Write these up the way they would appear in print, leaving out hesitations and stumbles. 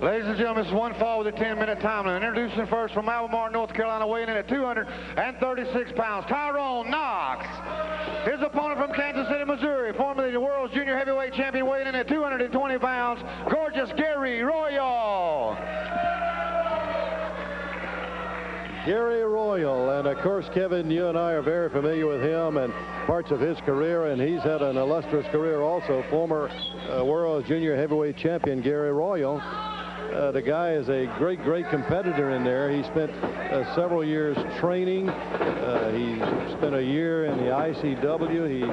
Ladies and gentlemen, this is one fall with a 10-minute time limit. Introducing first from Albemarle, North Carolina, weighing in at 236 pounds, Tyrone Knox. His opponent from Kansas City, Missouri, formerly the world's junior heavyweight champion, weighing in at 220 pounds, gorgeous Gary Royal. Gary Royal, and of course, Kevin, you and I are very familiar with him and parts of his career, and he's had an illustrious career also. Former world junior heavyweight champion Gary Royal. The guy is a great competitor in there. He spent several years training. He spent a year in the ICW.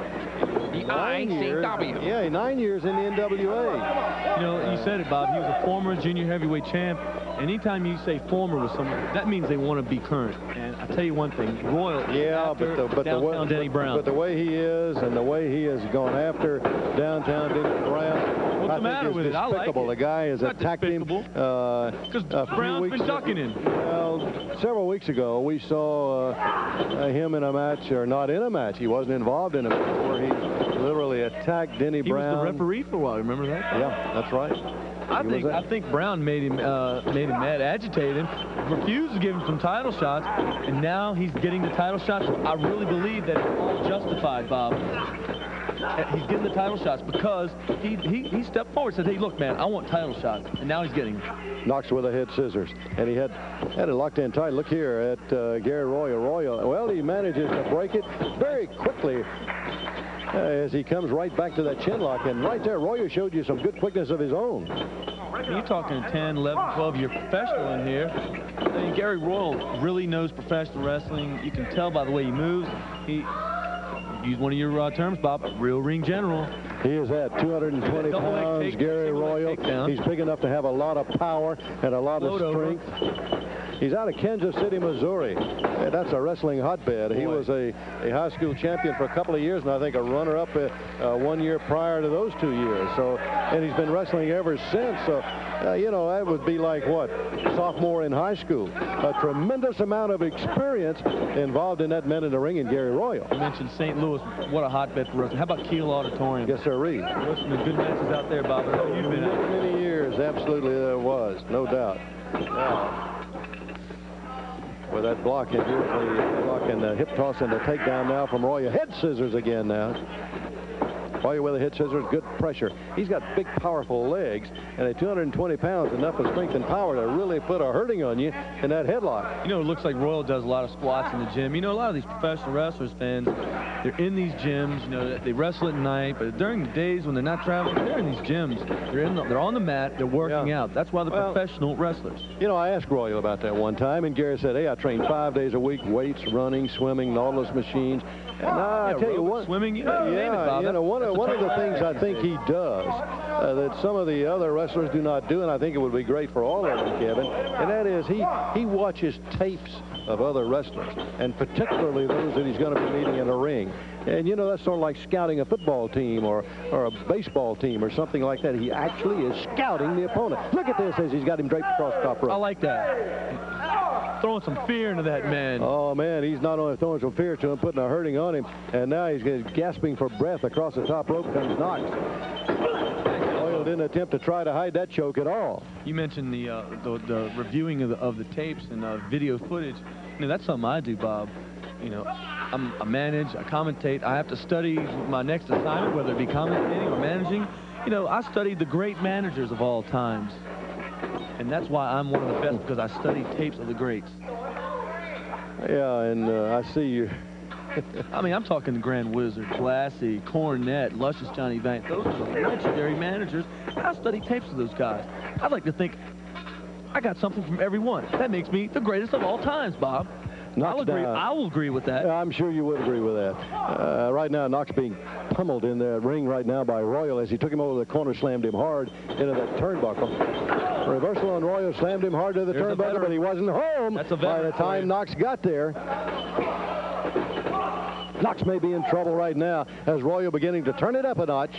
The ICW. Yeah, 9 years in the NWA. You know, you said it, Bob. He was a former junior heavyweight champ. Anytime you say former with someone, that means they want to be current. And I tell you one thing, Royal. Yeah, but the way he is and the way he has gone after downtown Denny Brown. What's the matter with it? I like it. The guy has attacked him. Because Brown's been ducking him. Well, several weeks ago, we saw him in a match, or not in a match. He wasn't involved in a match where he literally attacked Denny Brown. He was the referee for a while. Remember that? Yeah, that's right. I think Brown made him mad, agitated him, refused to give him some title shots, and now he's getting the title shots. I really believe that it's all justified, Bob. He's getting the title shots because he stepped forward, said, "Hey, look, man, I want title shots," and now he's getting them. Knox with a head scissors, and he had it locked in tight. Look here at Gary Royal. Well, he manages to break it very quickly. As he comes right back to that chin lock, and right there, Royal showed you some good quickness of his own. You're talking 10, 11, 12-year professional in here. I mean, Gary Royal really knows professional wrestling. You can tell by the way he moves. He used one of your terms, Bob, a real ring general. He is at 220 pounds, Gary Royal. He's big enough to have a lot of power and a lot of strength. He's out of Kansas City, Missouri. That's a wrestling hotbed. He was a high school champion for a couple of years, and I think a runner-up 1 year prior to those 2 years. So, and he's been wrestling ever since. So, you know, that would be like, what, sophomore in high school. A tremendous amount of experience involved in that man in the ring in Gary Royal. You mentioned St. Louis. What a hotbed for wrestling. How about Kiel Auditorium? Yes, sir, Reed. There's some good matches out there, Bob. You've been at many years. Absolutely, there was. No doubt. With that block and the block and the hip toss and the takedown now from Royal. Head scissors again now. Royal with a head scissors, good pressure. He's got big, powerful legs, and at 220 pounds, enough of strength and power to really put a hurting on you in that headlock. You know, it looks like Royal does a lot of squats in the gym. You know, a lot of these professional wrestlers, fans, they're in these gyms. You know, they wrestle at night, but during the days when they're not traveling, they're in these gyms. They're on the mat. They're working out. That's why they're professional wrestlers. You know, I asked Royal about that one time, and Gary said, "Hey, I train 5 days a week: weights, running, swimming, Nautilus machines." And I tell you what, swimming, you know, one of the things I think he does that some of the other wrestlers do not do, and I think it would be great for all of them, Kevin, and that is he watches tapes of other wrestlers, and particularly those that he's going to be meeting in a ring. And, you know, that's sort of like scouting a football team or a baseball team or something like that. He actually is scouting the opponent. Look at this as he's got him draped across the top rope. I like that. Throwing some fear into that man. Oh, man, he's not only throwing some fear to him, putting a hurting on him, and now he's gasping for breath. Across the top rope comes Knox. Royal didn't attempt to try to hide that choke at all. You mentioned the reviewing of the tapes and video footage. You know, that's something I do, Bob. You know, I manage, I commentate. I have to study my next assignment, whether it be commentating or managing. You know, I studied the great managers of all times. And that's why I'm one of the best, because I study tapes of the greats. Yeah, and I see you. I mean, I'm talking the Grand Wizard, Blassie, Cornette, Luscious Johnny Vance. Those are the legendary managers. I study tapes of those guys. I'd like to think I got something from every one. That makes me the greatest of all times, Bob. I will agree with that. I'm sure you would agree with that. Right now, Knox being pummeled in the ring right now by Royal as he took him over the corner, slammed him hard into that turnbuckle. Reversal on Royal, slammed him hard to the turnbuckle, but he wasn't home by the time Knox got there. Knox may be in trouble right now as Royal beginning to turn it up a notch,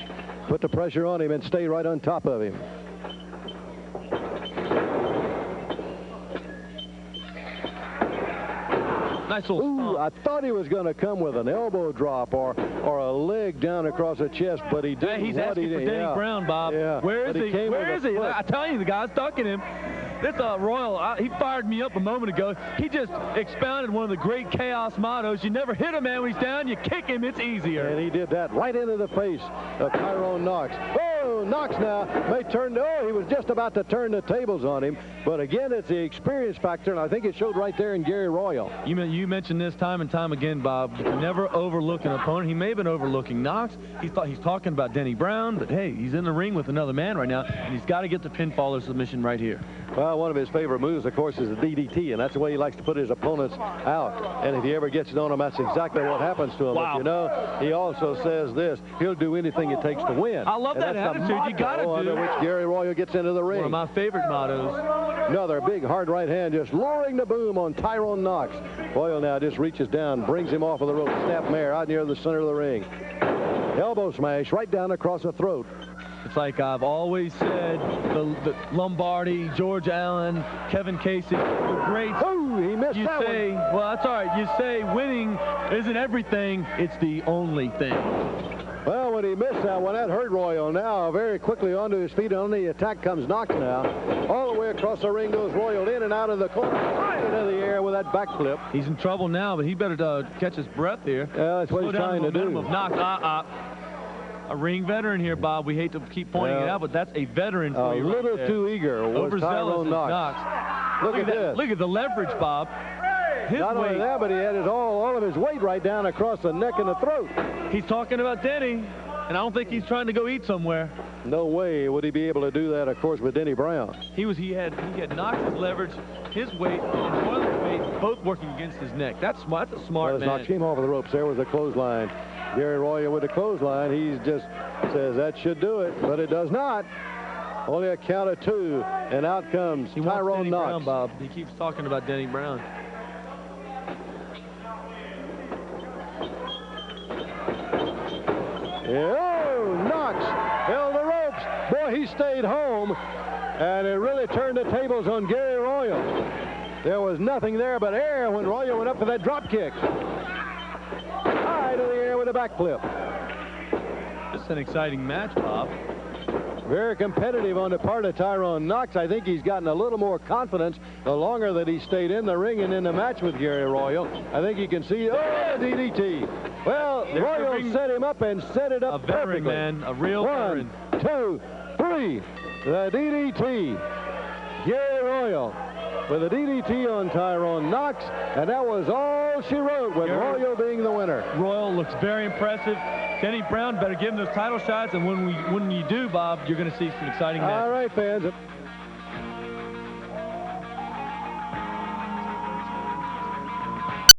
put the pressure on him and stay right on top of him. Nice little Ooh, I thought he was going to come with an elbow drop or a leg down across the chest, but he didn't. Yeah, he's asking for Denny Brown, Bob. Yeah. Where is he? Where is he? I tell you, the guy's ducking him. This Royal, he fired me up a moment ago. He just expounded one of the great chaos mottos. You never hit a man when he's down. You kick him, it's easier. And he did that right into the face of Tyrone Knox. Oh, Knox now may turn. Oh, he was just about to turn the tables on him. But again, it's the experience factor, and I think it showed right there in Gary Royal. You mentioned this time and time again, Bob. You can never overlook an opponent. He may have been overlooking Knox. He's talking about Denny Brown, but hey, he's in the ring with another man right now, and he's got to get the pinfall or submission right here. Well, one of his favorite moves, of course, is the DDT, and that's the way he likes to put his opponents out. And if he ever gets it on him, that's exactly what happens to him. Wow. But, you know, he also says this: he'll do anything it takes to win. I love that attitude. You got to do. Under which Gary Royal gets into the ring. One of my favorite mottos. Another big hard right hand just lowering the boom on Tyrone Knox. Royal now just reaches down, brings him off of the rope, snapmare out near the center of the ring. Elbow smash right down across the throat. It's like I've always said, the Lombardi, George Allen, Kevin Casey, the greats. Oh, he missed you that say, one. Well, that's all right. You say winning isn't everything. It's the only thing. Well, when he missed that one, that hurt Royal. Now very quickly onto his feet. On the attack comes Knox now. All the way across the ring goes Royal, in and out of the corner, right into the air with that backflip. He's in trouble now, but he better catch his breath here. Yeah, that's what he's trying to do. Of Knox. A ring veteran here, Bob. We hate to keep pointing it out, but that's a veteran for you. A little too eager was Tyrone Knox. Look at this. Look at the leverage, Bob. Not only that, but he had all of his weight right down across the neck and the throat. He's talking about Denny, and I don't think he's trying to go eat somewhere. No way would he be able to do that, of course, with Denny Brown. He had Knox's leverage, his weight, and Royal's weight both working against his neck. That's a smart man. Knox came off of the ropes. There was a clothesline. Gary Royal with the clothesline. He just says that should do it, but it does not. Only a count of two, and out comes Tyrone Knox. Brown, Bob. He keeps talking about Denny Brown. Oh, Knox held the ropes. Boy, he stayed home, and it really turned the tables on Gary Royal. There was nothing there but air when Royal went up for that drop kick. High to the air with a backflip. This is an exciting match, Bob. Very competitive on the part of Tyrone Knox. I think he's gotten a little more confidence the longer that he stayed in the ring and in the match with Gary Royal. I think you can see, DDT. Well, Royal set him up and set it up perfectly. A veteran, man. A real veteran. 1, 2, 3. The DDT. Gary Royal with a DDT on Tyrone Knox, and that was all she wrote, with Royal being the winner. Royal looks very impressive. Denny Brown better give him those title shots, and when you do, Bob, you're going to see some exciting matches. All right, fans.